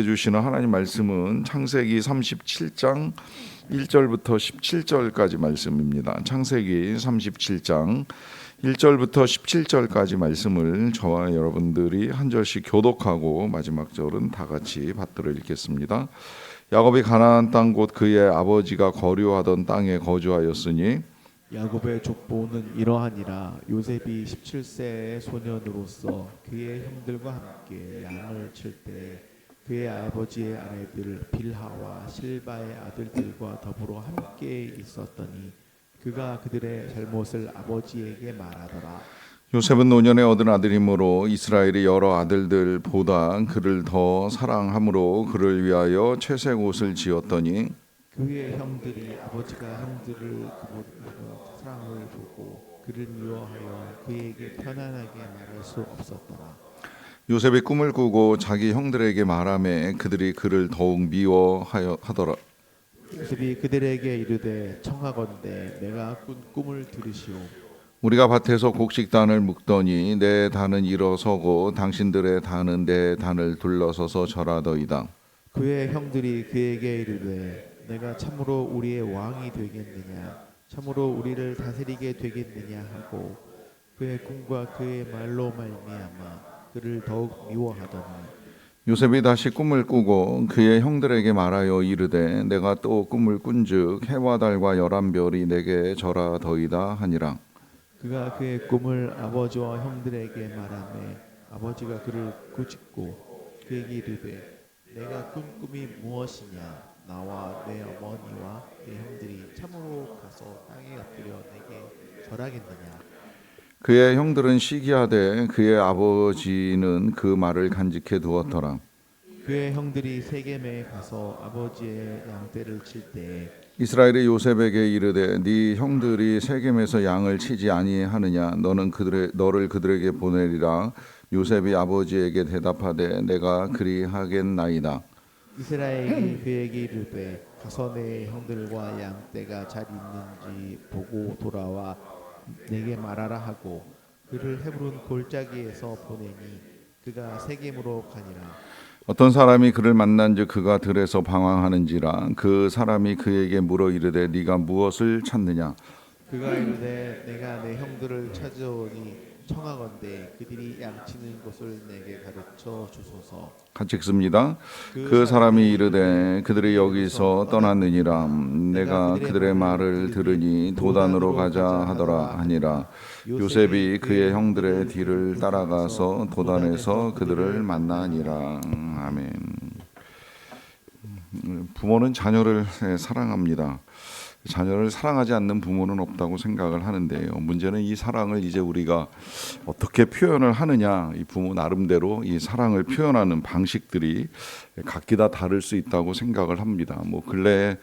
주시는 하나님 말씀은 창세기 37장 1절부터 17절까지 말씀입니다. 창세기 37장 1절부터 17절까지 말씀을 저와 여러분들이 한 절씩 교독하고 마지막 절은 다 같이 받들어 읽겠습니다. 야곱이 가나안 땅 곧 그의 아버지가 거류하던 땅에 거주하였으니 야곱의 족보는 이러하니라. 요셉이 17세의 소년으로서 그의 형들과 함께 양을 칠 때 그의 아버지의 아내들 빌하와 실바의 아들들과 더불어 함께 있었더니 그가 그들의 잘못을 아버지에게 말하더라. 요셉은 노년에 얻은 아들이므로 이스라엘이 여러 아들들보다 그를 더 사랑함으로 그를 위하여 채색 옷을 지었더니 그의 형들이 아버지가 형들을 사랑을 보고 그를 미워하여 그에게 편안하게 말할 수 없었더라. 요셉이 꿈을 꾸고 자기 형들에게 말하매 그들이 그를 더욱 미워하더라. 요셉이 그들에게 이르되 청하건대 내가 꾼 꿈을 들으시오. 우리가 밭에서 곡식단을 묶더니 내 단은 일어서고 당신들의 단은 내 단을 둘러서서 절하더이다. 그의 형들이 그에게 이르되 내가 참으로 우리의 왕이 되겠느냐, 참으로 우리를 다스리게 되겠느냐 하고 그의 꿈과 그의 말로 말미암아 그를 더욱 미워하더니 요셉이 다시 꿈을 꾸고 그의 형들에게 말하여 이르되 내가 또 꿈을 꾼즉 해와 달과 열한 별이 내게 절하더이다 하니라. 그가 그의 꿈을 아버지와 형들에게 말하매 아버지가 그를 꾸짖고 그에게 이르되 내가 꾼 꿈이 무엇이냐, 나와 내 어머니와 내 형들이 참으로 가서 땅에 엎드려 내게 절하겠느냐. 그의 형들은 시기하되 그의 아버지는 그 말을 간직해 두었더라. 그의 형들이 세겜에 가서 아버지의 양떼를 칠 때에 이스라엘이 요셉에게 이르되 네 형들이 세겜에서 양을 치지 아니하느냐, 너를 그들에게 보내리라. 요셉이 아버지에게 대답하되 내가 그리하겠나이다. 이스라엘이 그에게 이르되 가서 내 형들과 양떼가 잘 있는지 보고 돌아와 내게 말하라 하고 그를 헤브론 골짜기에서 보내니 그가 세겜으로 가니라. 어떤 사람이 그를 만난즉 그가 들에서 방황하는지라. 그 사람이 그에게 물어 이르되 네가 무엇을 찾느냐. 그가 이르되 내가 내 형들을 찾아오니 청하건대 그들이 양치는 곳을 내게 가르쳐 주소서. 같이 읽습니다. 그 사람이 이르되 그들이 여기서 떠났느니라. 내가 그들의 말을 들으니 도단으로 가자 하더라 하니라. 요셉이 그의 형들의 뒤를 따라가서 도단에서 그들을 만나니라. 아멘. 부모는 자녀를 사랑합니다. 자녀를 사랑하지 않는 부모는 없다고 생각을 하는데요. 문제는 이 사랑을 이제 우리가 어떻게 표현을 하느냐, 이 부모 나름대로 이 사랑을 표현하는 방식들이 각기 다 다를 수 있다고 생각을 합니다. 근래에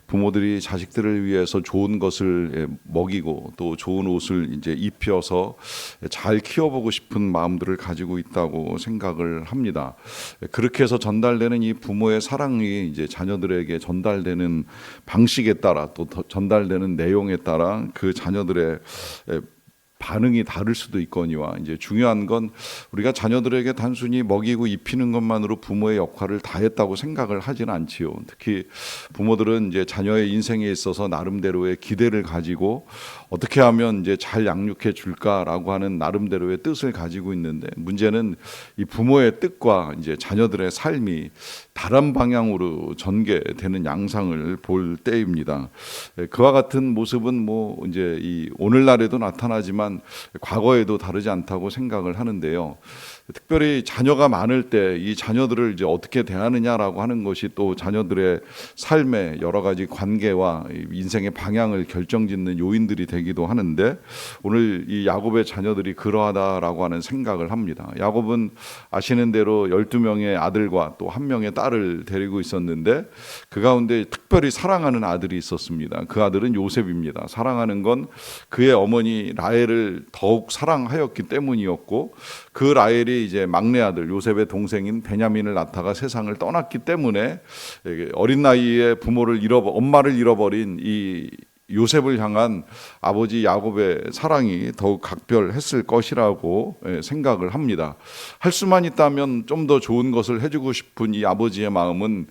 부모들이 자식들을 위해서 좋은 것을 먹이고 또 좋은 옷을 이제 입혀서 잘 키워보고 싶은 마음들을 가지고 있다고 생각을 합니다. 그렇게 해서 전달되는 이 부모의 사랑이 이제 자녀들에게 전달되는 방식에 따라 또 전달되는 내용에 따라 그 자녀들의 반응이 다를 수도 있거니와 이제 중요한 건 우리가 자녀들에게 단순히 먹이고 입히는 것만으로 부모의 역할을 다했다고 생각을 하지는 않지요. 특히 부모들은 이제 자녀의 인생에 있어서 나름대로의 기대를 가지고 어떻게 하면 이제 잘 양육해 줄까라고 하는 나름대로의 뜻을 가지고 있는데, 문제는 이 부모의 뜻과 이제 자녀들의 삶이 다른 방향으로 전개되는 양상을 볼 때입니다. 그와 같은 모습은 이제 이 오늘날에도 나타나지만 과거에도 다르지 않다고 생각을 하는데요. 특별히 자녀가 많을 때 이 자녀들을 이제 어떻게 대하느냐라고 하는 것이 또 자녀들의 삶의 여러 가지 관계와 인생의 방향을 결정짓는 요인들이 되기도 하는데, 오늘 이 야곱의 자녀들이 그러하다라고 하는 생각을 합니다. 야곱은 아시는 대로 12명의 아들과 또 1명의 딸을 데리고 있었는데 그 가운데 특별히 사랑하는 아들이 있었습니다. 그 아들은 요셉입니다. 사랑하는 건 그의 어머니 라헬을 더욱 사랑하였기 때문이었고, 그 라헬이 이제 막내 아들 요셉의 동생인 베냐민을 낳다가 세상을 떠났기 때문에 어린 나이에 엄마를 잃어버린 이 요셉을 향한 아버지 야곱의 사랑이 더욱 각별했을 것이라고 생각을 합니다. 할 수만 있다면 좀 더 좋은 것을 해주고 싶은 이 아버지의 마음은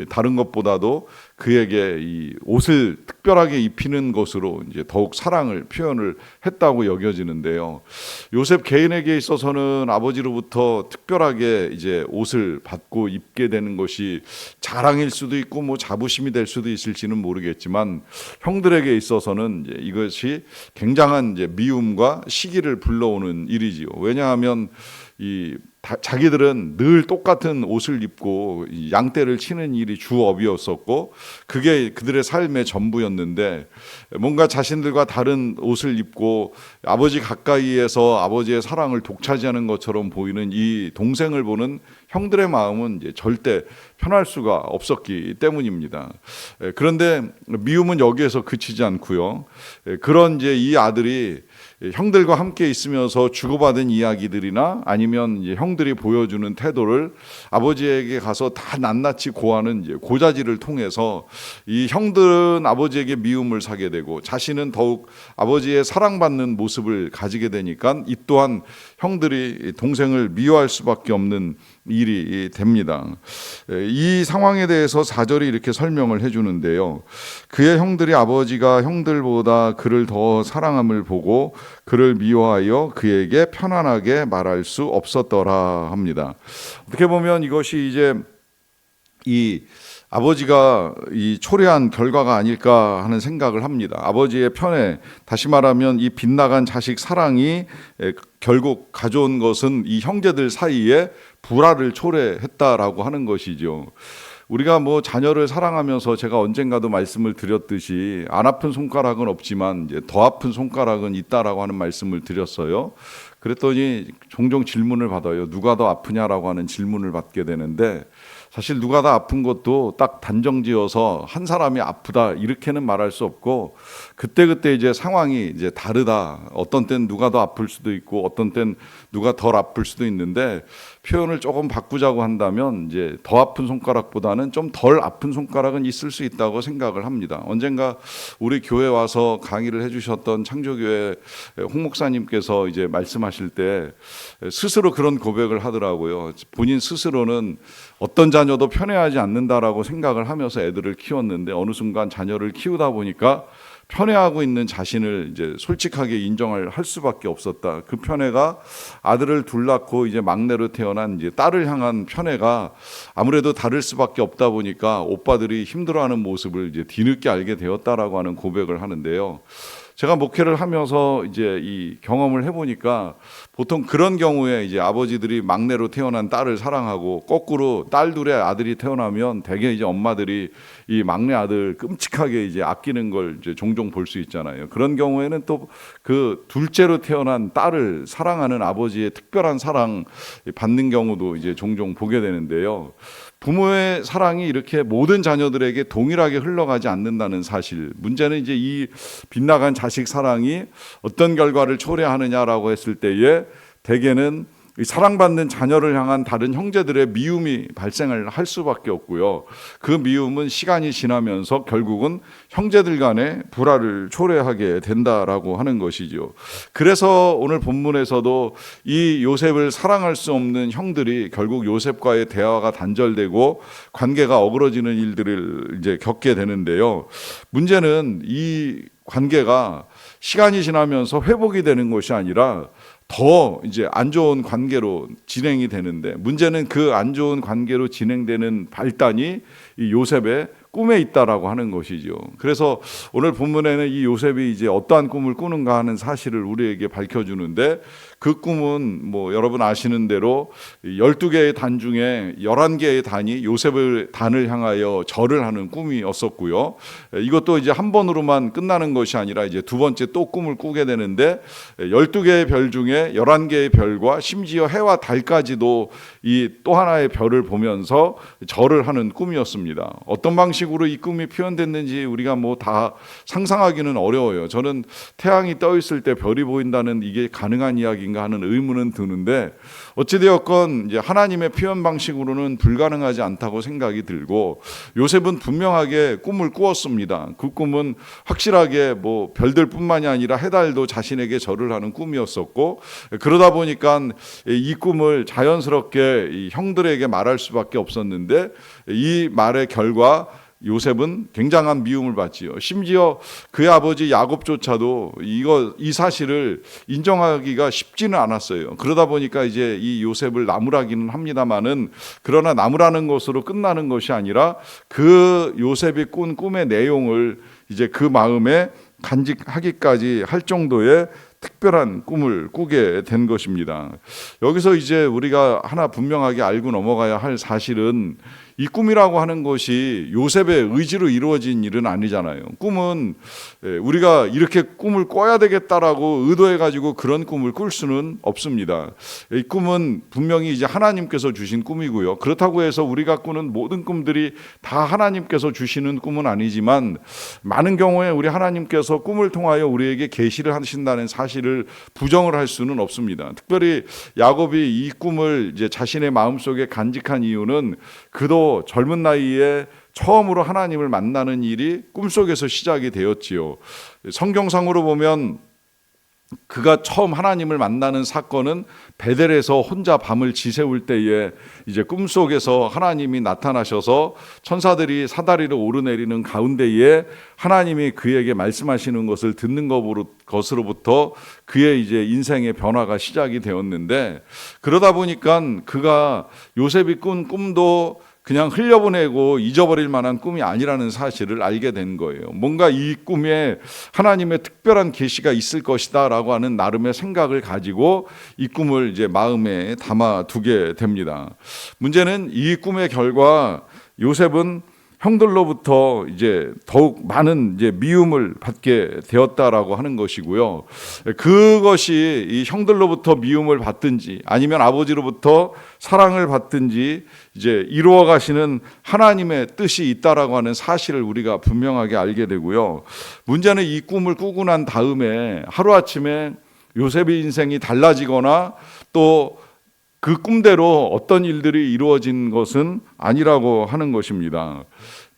다른 것보다도 그에게 이 옷을 특별하게 입히는 것으로 이제 더욱 사랑을 표현을 했다고 여겨지는데요. 요셉 개인에게 있어서는 아버지로부터 특별하게 이제 옷을 받고 입게 되는 것이 자랑일 수도 있고 뭐 자부심이 될 수도 있을지는 모르겠지만 형들에게 있어서는 이제 이것이 굉장한 이제 미움과 시기를 불러오는 일이지요. 왜냐하면 자기들은 늘 똑같은 옷을 입고 양떼를 치는 일이 주업이었었고 그게 그들의 삶의 전부였는데 뭔가 자신들과 다른 옷을 입고 아버지 가까이에서 아버지의 사랑을 독차지하는 것처럼 보이는 이 동생을 보는 형들의 마음은 이제 절대 편할 수가 없었기 때문입니다. 그런데 미움은 여기에서 그치지 않고요. 그런 이제 이 아들이 형들과 함께 있으면서 주고받은 이야기들이나 아니면 이제 형들이 보여주는 태도를 아버지에게 가서 다 낱낱이 고하는 이제 고자질을 통해서 이 형들은 아버지에게 미움을 사게 되고 자신은 더욱 아버지의 사랑받는 모습을 가지게 되니까 이 또한 형들이 동생을 미워할 수밖에 없는 일이 됩니다. 이 상황에 대해서 4절이 이렇게 설명을 해주는데요. 그의 형들이 아버지가 형들보다 그를 더 사랑함을 보고 그를 미워하여 그에게 편안하게 말할 수 없었더라 합니다. 어떻게 보면 이것이 이제 이 아버지가 이 초래한 결과가 아닐까 하는 생각을 합니다. 아버지의 편에 다시 말하면 이 빗나간 자식 사랑이 결국 가져온 것은 이 형제들 사이에 불화를 초래했다라고 하는 것이죠. 우리가 뭐 자녀를 사랑하면서 제가 언젠가도 말씀을 드렸듯이 안 아픈 손가락은 없지만 이제 더 아픈 손가락은 있다라고 하는 말씀을 드렸어요. 그랬더니 종종 질문을 받아요. 누가 더 아프냐라고 하는 질문을 받게 되는데 사실 누가 더 아픈 것도 딱 단정지어서 한 사람이 아프다 이렇게는 말할 수 없고 그때그때 이제 상황이 이제 다르다. 어떤 땐 누가 더 아플 수도 있고 어떤 땐 누가 덜 아플 수도 있는데 표현을 조금 바꾸자고 한다면 이제 더 아픈 손가락보다는 좀 덜 아픈 손가락은 있을 수 있다고 생각을 합니다. 언젠가 우리 교회 와서 강의를 해주셨던 창조교회 홍 목사님께서 이제 말씀하실 때 스스로 그런 고백을 하더라고요. 본인 스스로는 어떤 자녀도 편애하지 않는다라고 생각을 하면서 애들을 키웠는데 어느 순간 자녀를 키우다 보니까 편애하고 있는 자신을 이제 솔직하게 인정을 할 수밖에 없었다. 그 편애가 아들을 둘 낳고 이제 막내로 태어난 이제 딸을 향한 편애가 아무래도 다를 수밖에 없다 보니까 오빠들이 힘들어하는 모습을 이제 뒤늦게 알게 되었다라고 하는 고백을 하는데요. 제가 목회를 하면서 이제 이 경험을 해보니까 보통 그런 경우에 이제 아버지들이 막내로 태어난 딸을 사랑하고 거꾸로 딸 둘의 아들이 태어나면 대개 이제 엄마들이 이 막내 아들 끔찍하게 이제 아끼는 걸 이제 종종 볼 수 있잖아요. 그런 경우에는 또 그 둘째로 태어난 딸을 사랑하는 아버지의 특별한 사랑 받는 경우도 이제 종종 보게 되는데요. 부모의 사랑이 이렇게 모든 자녀들에게 동일하게 흘러가지 않는다는 사실. 문제는 이제 이 빗나간 자식 사랑이 어떤 결과를 초래하느냐라고 했을 때에 대개는 사랑받는 자녀를 향한 다른 형제들의 미움이 발생을 할 수밖에 없고요. 그 미움은 시간이 지나면서 결국은 형제들 간의 불화를 초래하게 된다라고 하는 것이죠. 그래서 오늘 본문에서도 이 요셉을 사랑할 수 없는 형들이 결국 요셉과의 대화가 단절되고 관계가 어그러지는 일들을 이제 겪게 되는데요. 문제는 이 관계가 시간이 지나면서 회복이 되는 것이 아니라 더 이제 안 좋은 관계로 진행이 되는데 문제는 그 안 좋은 관계로 진행되는 발단이 이 요셉의 꿈에 있다라고 하는 것이죠. 그래서 오늘 본문에는 이 요셉이 이제 어떠한 꿈을 꾸는가 하는 사실을 우리에게 밝혀주는데 그 꿈은 뭐 여러분 아시는 대로 12개의 단 중에 11개의 단이 요셉을 단을 향하여 절을 하는 꿈이었었고요. 이것도 이제 한 번으로만 끝나는 것이 아니라 이제 두 번째 또 꿈을 꾸게 되는데 12개의 별 중에 11개의 별과 심지어 해와 달까지도 이 또 하나의 별을 보면서 절을 하는 꿈이었습니다. 어떤 방식 방식으로 이 꿈이 표현됐는지 우리가 뭐 다 상상하기는 어려워요. 저는 태양이 떠 있을 때 별이 보인다는 이게 가능한 이야기인가 하는 의문은 드는데 어찌되었건 이제 하나님의 표현 방식으로는 불가능하지 않다고 생각이 들고 요셉은 분명하게 꿈을 꾸었습니다. 그 꿈은 확실하게 뭐 별들뿐만이 아니라 해달도 자신에게 절을 하는 꿈이었었고 그러다 보니까 이 꿈을 자연스럽게 이 형들에게 말할 수밖에 없었는데 이 말의 결과 요셉은 굉장한 미움을 받지요. 심지어 그의 아버지 야곱조차도 이 사실을 인정하기가 쉽지는 않았어요. 그러다 보니까 이제 이 요셉을 나무라기는 합니다만은 그러나 나무라는 것으로 끝나는 것이 아니라 그 요셉이 꾼 꿈의 내용을 이제 그 마음에 간직하기까지 할 정도의 특별한 꿈을 꾸게 된 것입니다. 여기서 이제 우리가 하나 분명하게 알고 넘어가야 할 사실은 이 꿈이라고 하는 것이 요셉의 의지로 이루어진 일은 아니잖아요. 꿈은 우리가 이렇게 꿈을 꿔야 되겠다라고 의도해가지고 그런 꿈을 꿀 수는 없습니다. 이 꿈은 분명히 이제 하나님께서 주신 꿈이고요. 그렇다고 해서 우리가 꾸는 모든 꿈들이 다 하나님께서 주시는 꿈은 아니지만 많은 경우에 우리 하나님께서 꿈을 통하여 우리에게 계시를 하신다는 사실을 부정을 할 수는 없습니다. 특별히 야곱이 이 꿈을 이제 자신의 마음속에 간직한 이유는 그도 젊은 나이에 처음으로 하나님을 만나는 일이 꿈속에서 시작이 되었지요. 성경상으로 보면 그가 처음 하나님을 만나는 사건은 베델에서 혼자 밤을 지새울 때에 이제 꿈속에서 하나님이 나타나셔서 천사들이 사다리를 오르내리는 가운데에 하나님이 그에게 말씀하시는 것을 듣는 것으로부터 그의 이제 인생의 변화가 시작이 되었는데 그러다 보니까 그가 요셉이 꾼 꿈도 그냥 흘려보내고 잊어버릴 만한 꿈이 아니라는 사실을 알게 된 거예요. 뭔가 이 꿈에 하나님의 특별한 계시가 있을 것이다라고 하는 나름의 생각을 가지고 이 꿈을 이제 마음에 담아두게 됩니다. 문제는 이 꿈의 결과 요셉은 형들로부터 이제 더욱 많은 이제 미움을 받게 되었다라고 하는 것이고요. 그것이 이 형들로부터 미움을 받든지 아니면 아버지로부터 사랑을 받든지 이제 이루어 가시는 하나님의 뜻이 있다라고 하는 사실을 우리가 분명하게 알게 되고요. 문제는 이 꿈을 꾸고 난 다음에 하루아침에 요셉의 인생이 달라지거나 또 그 꿈대로 어떤 일들이 이루어진 것은 아니라고 하는 것입니다.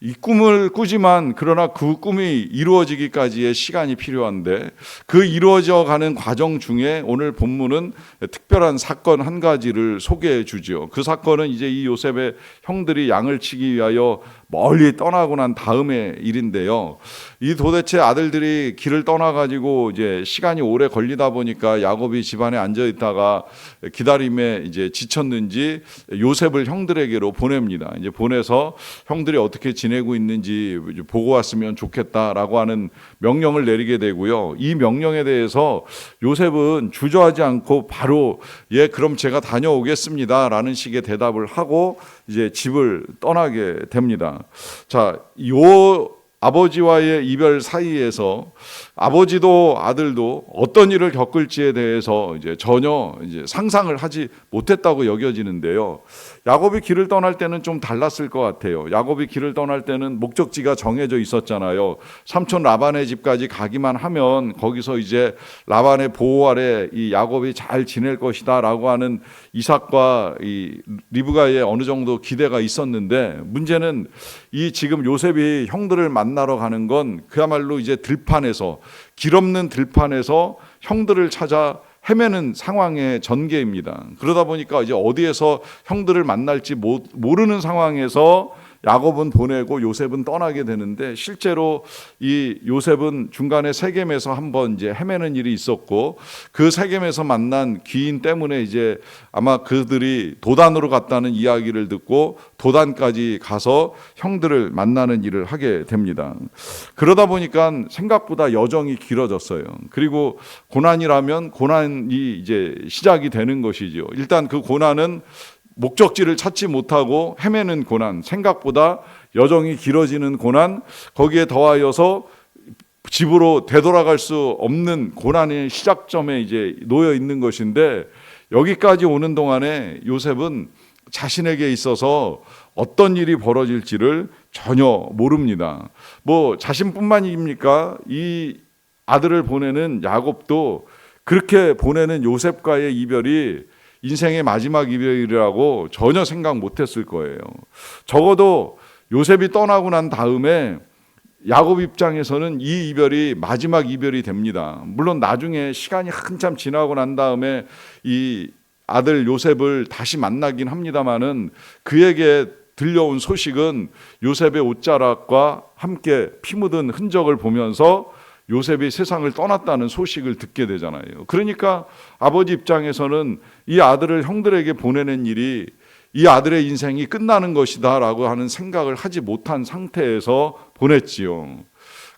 이 꿈을 꾸지만 그러나 그 꿈이 이루어지기까지의 시간이 필요한데 그 이루어져 가는 과정 중에 오늘 본문은 특별한 사건 한 가지를 소개해 주죠. 그 사건은 이제 이 요셉의 형들이 양을 치기 위하여 멀리 떠나고 난 다음의 일인데요. 이 도대체 아들들이 길을 떠나가지고 이제 시간이 오래 걸리다 보니까 야곱이 집안에 앉아 있다가 기다림에 이제 지쳤는지 요셉을 형들에게로 보냅니다. 이제 보내서 형들이 어떻게 지내고 있는지 보고 왔으면 좋겠다라고 하는 명령을 내리게 되고요. 이 명령에 대해서 요셉은 주저하지 않고 바로 예 그럼 제가 다녀오겠습니다라는 식의 대답을 하고 이제 집을 떠나게 됩니다. 자, 요 아버지와의 이별 사이에서 아버지도 아들도 어떤 일을 겪을지에 대해서 이제 전혀 이제 상상을 하지 못했다고 여겨지는데요. 야곱이 길을 떠날 때는 좀 달랐을 것 같아요. 야곱이 길을 떠날 때는 목적지가 정해져 있었잖아요. 삼촌 라반의 집까지 가기만 하면 거기서 이제 라반의 보호 아래 이 야곱이 잘 지낼 것이다라고 하는 이삭과 이 리브가의 어느 정도 기대가 있었는데 문제는 이 지금 요셉이 형들을 만나러 가는 건 그야말로 이제 들판에서 길 없는 들판에서 형들을 찾아 헤매는 상황의 전개입니다. 그러다 보니까 이제 어디에서 형들을 만날지 모르는 상황에서 야곱은 보내고 요셉은 떠나게 되는데 실제로 이 요셉은 중간에 세겜에서 한번 이제 헤매는 일이 있었고 그 세겜에서 만난 귀인 때문에 이제 아마 그들이 도단으로 갔다는 이야기를 듣고 도단까지 가서 형들을 만나는 일을 하게 됩니다. 그러다 보니까 생각보다 여정이 길어졌어요. 그리고 고난이라면 고난이 이제 시작이 되는 것이죠. 일단 그 고난은 목적지를 찾지 못하고 헤매는 고난, 생각보다 여정이 길어지는 고난, 거기에 더하여서 집으로 되돌아갈 수 없는 고난의 시작점에 이제 놓여 있는 것인데 여기까지 오는 동안에 요셉은 자신에게 있어서 어떤 일이 벌어질지를 전혀 모릅니다. 뭐 자신뿐만입니까? 이 아들을 보내는 야곱도 그렇게 보내는 요셉과의 이별이 인생의 마지막 이별이라고 전혀 생각 못했을 거예요. 적어도 요셉이 떠나고 난 다음에 야곱 입장에서는 이 이별이 마지막 이별이 됩니다. 물론 나중에 시간이 한참 지나고 난 다음에 이 아들 요셉을 다시 만나긴 합니다마는 그에게 들려온 소식은 요셉의 옷자락과 함께 피 묻은 흔적을 보면서 요셉이 세상을 떠났다는 소식을 듣게 되잖아요. 그러니까 아버지 입장에서는 이 아들을 형들에게 보내는 일이 이 아들의 인생이 끝나는 것이다 라고 하는 생각을 하지 못한 상태에서 보냈지요.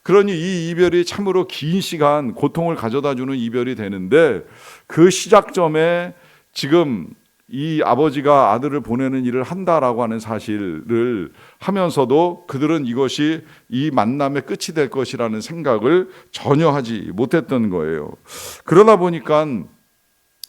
그러니 이 이별이 참으로 긴 시간 고통을 가져다주는 이별이 되는데 그 시작점에 지금 이 아버지가 아들을 보내는 일을 한다라고 하는 사실을 하면서도 그들은 이것이 이 만남의 끝이 될 것이라는 생각을 전혀 하지 못했던 거예요. 그러다 보니까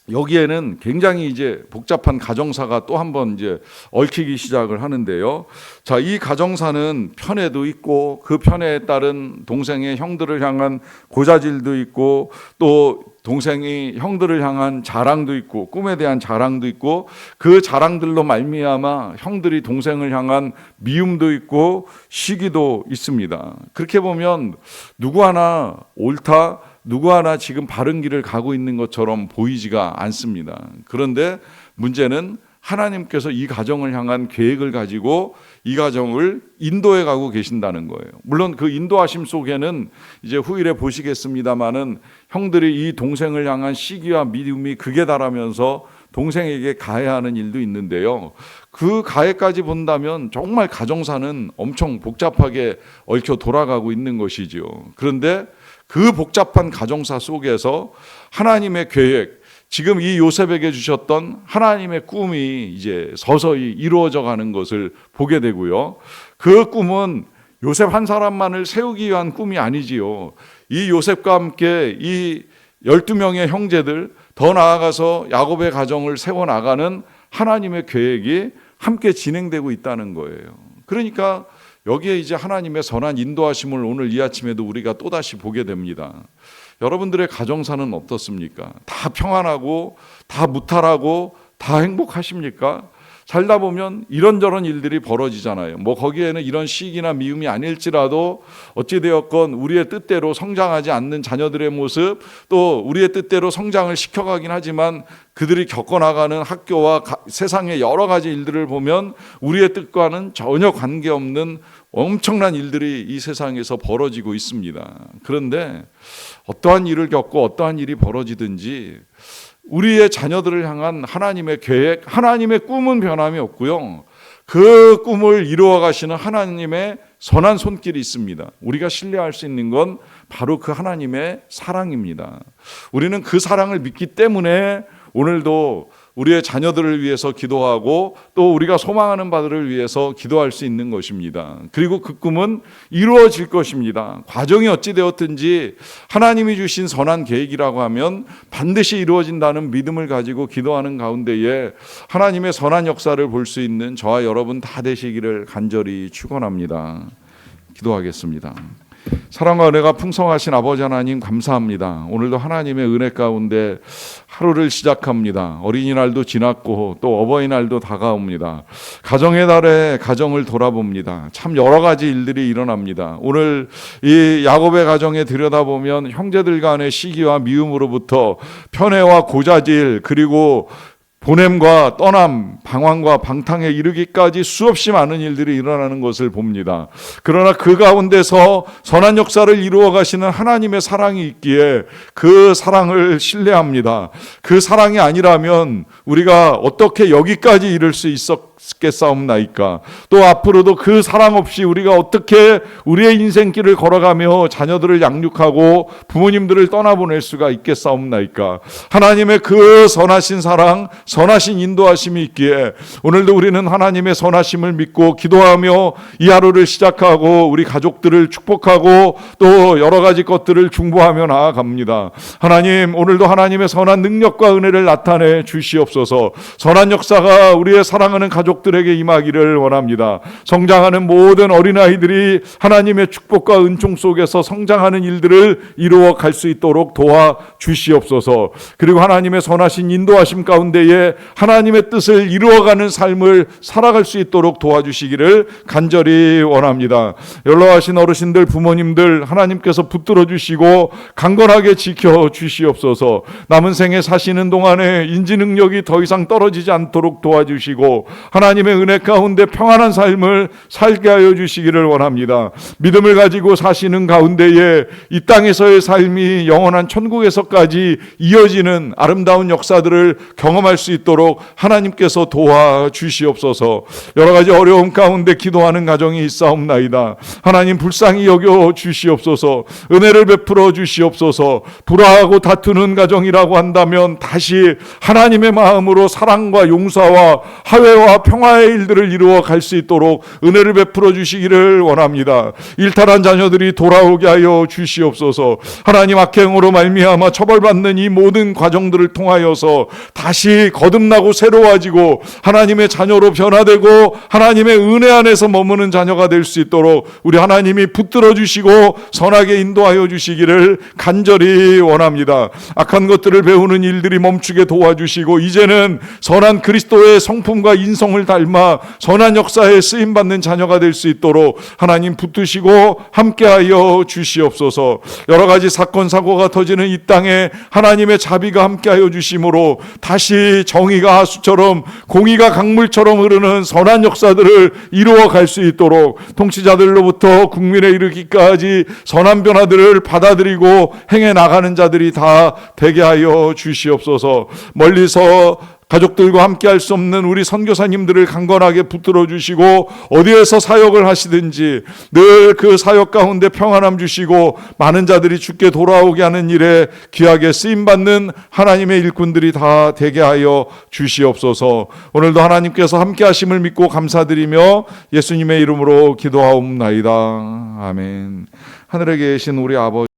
여기에는 굉장히 이제 복잡한 가정사가 또 한 번 이제 얽히기 시작을 하는데요. 자, 이 가정사는 편애도 있고 그 편애에 따른 동생의 형들을 향한 고자질도 있고 또 동생이 형들을 향한 자랑도 있고 꿈에 대한 자랑도 있고 그 자랑들로 말미암아 형들이 동생을 향한 미움도 있고 시기도 있습니다. 그렇게 보면 누구 하나 옳다, 누구 하나 지금 바른 길을 가고 있는 것처럼 보이지가 않습니다. 그런데 문제는 하나님께서 이 가정을 향한 계획을 가지고 이 가정을 인도해 가고 계신다는 거예요. 물론 그 인도하심 속에는 이제 후일에 보시겠습니다마는 형들이 이 동생을 향한 시기와 미움이 극에 달하면서 동생에게 가해하는 일도 있는데요. 그 가해까지 본다면 정말 가정사는 엄청 복잡하게 얽혀 돌아가고 있는 것이지요. 그런데 그 복잡한 가정사 속에서 하나님의 계획, 지금 이 요셉에게 주셨던 하나님의 꿈이 이제 서서히 이루어져 가는 것을 보게 되고요. 그 꿈은 요셉 한 사람만을 세우기 위한 꿈이 아니지요. 이 요셉과 함께 이 12명의 형제들, 더 나아가서 야곱의 가정을 세워나가는 하나님의 계획이 함께 진행되고 있다는 거예요. 그러니까 여기에 이제 하나님의 선한 인도하심을 오늘 이 아침에도 우리가 또다시 보게 됩니다. 여러분들의 가정사는 어떻습니까? 다 평안하고 다 무탈하고 다 행복하십니까? 살다 보면 이런저런 일들이 벌어지잖아요. 뭐 거기에는 이런 시기나 미움이 아닐지라도 어찌되었건 우리의 뜻대로 성장하지 않는 자녀들의 모습, 또 우리의 뜻대로 성장을 시켜가긴 하지만 그들이 겪어나가는 학교와 세상의 여러 가지 일들을 보면 우리의 뜻과는 전혀 관계없는 엄청난 일들이 이 세상에서 벌어지고 있습니다. 그런데 어떠한 일을 겪고 어떠한 일이 벌어지든지 우리의 자녀들을 향한 하나님의 계획, 하나님의 꿈은 변함이 없고요. 그 꿈을 이루어 가시는 하나님의 선한 손길이 있습니다. 우리가 신뢰할 수 있는 건 바로 그 하나님의 사랑입니다. 우리는 그 사랑을 믿기 때문에 오늘도 우리의 자녀들을 위해서 기도하고 또 우리가 소망하는 바들을 위해서 기도할 수 있는 것입니다. 그리고 그 꿈은 이루어질 것입니다. 과정이 어찌 되었든지 하나님이 주신 선한 계획이라고 하면 반드시 이루어진다는 믿음을 가지고 기도하는 가운데에 하나님의 선한 역사를 볼 수 있는 저와 여러분 다 되시기를 간절히 축원합니다. 기도하겠습니다. 사랑과 은혜가 풍성하신 아버지 하나님 감사합니다. 오늘도 하나님의 은혜 가운데 하루를 시작합니다. 어린이날도 지났고 또 어버이날도 다가옵니다. 가정의 달에 가정을 돌아봅니다. 참 여러 가지 일들이 일어납니다. 오늘 이 야곱의 가정에 들여다보면 형제들 간의 시기와 미움으로부터 편애와 고자질 그리고 보냄과 떠남, 방황과 방탕에 이르기까지 수없이 많은 일들이 일어나는 것을 봅니다. 그러나 그 가운데서 선한 역사를 이루어 가시는 하나님의 사랑이 있기에 그 사랑을 신뢰합니다. 그 사랑이 아니라면 우리가 어떻게 여기까지 이를 수 있겠사옵나이까? 또 앞으로도 그 사랑 없이 우리가 어떻게 우리의 인생길을 걸어가며 자녀들을 양육하고 부모님들을 떠나보낼 수가 있겠사옵나이까? 하나님의 그 선하신 사랑, 선하신 인도하심이 있기에 오늘도 우리는 하나님의 선하심을 믿고 기도하며 이 하루를 시작하고 우리 가족들을 축복하고 또 여러 가지 것들을 중보하며 나아갑니다. 하나님, 오늘도 하나님의 선한 능력과 은혜를 나타내 주시옵소서. 선한 역사가 우리의 사랑하는 가족들에게 임하기를 원합니다. 성장하는 모든 어린아이들이 하나님의 축복과 은총 속에서 성장하는 일들을 이루어 갈 수 있도록 도와 주시옵소서. 그리고 하나님의 선하신 인도하심 가운데에 하나님의 뜻을 이루어가는 삶을 살아갈 수 있도록 도와주시기를 간절히 원합니다. 연로하신 어르신들, 부모님들 하나님께서 붙들어 주시고 강건하게 지켜 주시옵소서. 남은 생에 사시는 동안에 인지 능력이 더 이상 떨어지지 않도록 도와주시고 하나님의 은혜 가운데 평안한 삶을 살게 하여 주시기를 원합니다. 믿음을 가지고 사시는 가운데에 이 땅에서의 삶이 영원한 천국에서까지 이어지는 아름다운 역사들을 경험할 수 있도록 하나님께서 도와주시옵소서. 여러 가지 어려움 가운데 기도하는 가정이 있사옵나이다. 하나님 불쌍히 여겨 주시옵소서. 은혜를 베풀어 주시옵소서. 불화하고 다투는 가정이라고 한다면 다시 하나님의 마음으로 사랑과 용서와 화해와 평화의 일들을 이루어 갈 수 있도록 은혜를 베풀어 주시기를 원합니다. 일탈한 자녀들이 돌아오게 하여 주시옵소서. 하나님, 악행으로 말미암아 처벌받는 이 모든 과정들을 통하여서 다시 거듭나고 새로워지고 하나님의 자녀로 변화되고 하나님의 은혜 안에서 머무는 자녀가 될 수 있도록 우리 하나님이 붙들어 주시고 선하게 인도하여 주시기를 간절히 원합니다. 악한 것들을 배우는 일들이 멈추게 도와주시고 이제는 선한 그리스도의 성품과 인성을 닮아 선한 역사에 쓰임받는 자녀가 될 수 있도록 하나님 붙드시고 함께하여 주시옵소서. 여러 가지 사건 사고가 터지는 이 땅에 하나님의 자비가 함께하여 주심으로 다시 정의가 하수처럼 공의가 강물처럼 흐르는 선한 역사들을 이루어 갈 수 있도록 통치자들로부터 국민에 이르기까지 선한 변화들을 받아들이고 행해 나가는 자들이 다 되게 하여 주시옵소서. 멀리서 가족들과 함께 할 수 없는 우리 선교사님들을 강건하게 붙들어 주시고 어디에서 사역을 하시든지 늘 그 사역 가운데 평안함 주시고 많은 자들이 주께 돌아오게 하는 일에 귀하게 쓰임받는 하나님의 일꾼들이 다 되게 하여 주시옵소서. 오늘도 하나님께서 함께 하심을 믿고 감사드리며 예수님의 이름으로 기도하옵나이다. 아멘. 하늘에 계신 우리 아버지,